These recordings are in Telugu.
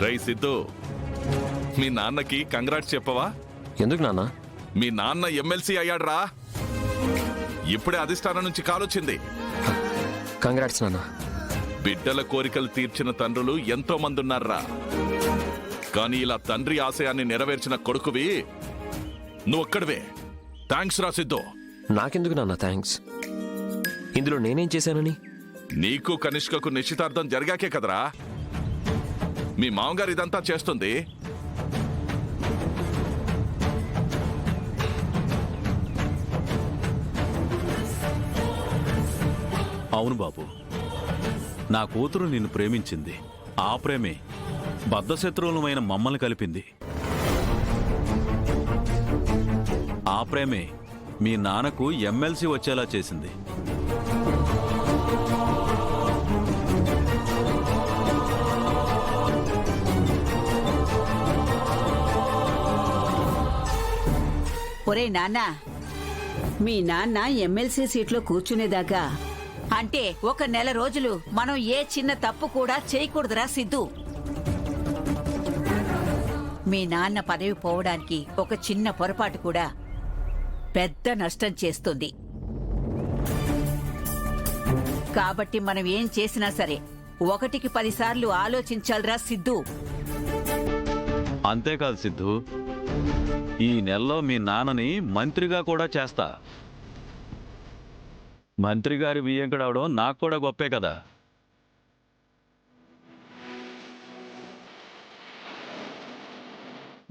రై సిద్ధు, మీ నాన్నకి కంగ్రాట్స్ చెప్పవా? ఎందుకు నాన్న? మీ నాన్న ఎమ్మెల్సీ అయ్యాడ్రా. ఇప్పుడే అధిష్టానం నుంచి కాలొచ్చింది. కంగ్రాట్స్ నాన్న. బిడ్డల కోరికలు తీర్చిన తండ్రులు ఎంతో మంది ఉన్నారా, కానీ ఇలా తండ్రి ఆశయాన్ని నెరవేర్చిన కొడుకువి నువ్వొక్కడివే. థ్యాంక్స్ రా సిద్ధు. నాకెందుకు నాన్న థ్యాంక్స్? ఇందులో నేనేం చేశానని? నీకు కనిష్కకు నిశ్చితార్థం జరిగాకే కదరా మీ మామగారు ఇదంతా చేస్తుంది. అవును బాబు, నా కూతురు నిన్ను ప్రేమించింది. ఆ ప్రేమే బద్ధశత్రువులమైన మమ్మల్ని కలిపింది. ఆ ప్రేమే మీ నాన్నకు ఎమ్మెల్సీ వచ్చేలా చేసింది. ఒరే నాన్న, మీ నాన్న ఎమ్మెల్సీ సీట్లో కూర్చునేదాకా అంటే ఒక నెల రోజులు మనం ఏ చిన్న తప్పు కూడా చేయకూడదురా సిద్ధు. మీ నాన్న పదవి పోవడానికి ఒక చిన్న పొరపాటు కూడా పెద్ద నష్టం చేస్తుంది. కాబట్టి మనం ఏం చేసినా సరే 1కి 10 సార్లు ఆలోచించాలిరా సిద్ధు. అంతేకాదు సిద్ధు, ఈ నెలలో మీ నాన్నని మంత్రిగా కూడా చేస్తా. మంత్రి గారి బియ్యంకడవడం నాకు కూడా గొప్పే కదా.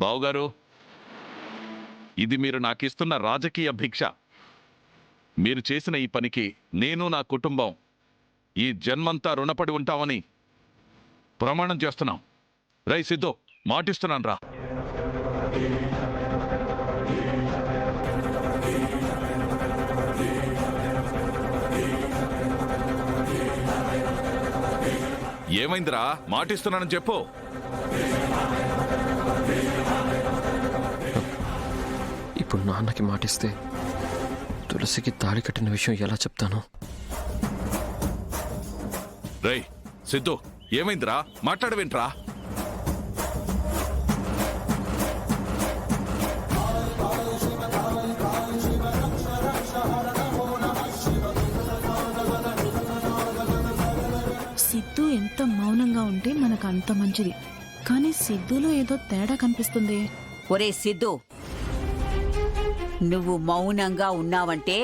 బావుగారు, ఇది మీరు నాకిస్తున్న రాజకీయ భిక్ష. మీరు చేసిన ఈ పనికి నేను, నా కుటుంబం ఈ జన్మంతా రుణపడి ఉంటామని ప్రమాణం చేస్తున్నాం. రై సిద్ధు, మాటిస్తున్నాను రా. ఏమైందిరా? మాటిస్తున్నానని చెప్పు. ఇప్పుడు నాన్నకి మాటిస్తే తులసికి తాళి కట్టిన విషయం ఎలా చెప్తాను? రై సిద్ధు, ఏమైందిరా? మాట్లాడవేంట్రా? సిద్ధు ఎంత మౌనంగా ఉంటే మనకు అంత మంచిది. కానీ సిద్ధులో ఏదో తేడా కనిపిస్తుంది. ఒరే సిద్ధు, నువ్వు మౌనంగా ఉన్నావంటే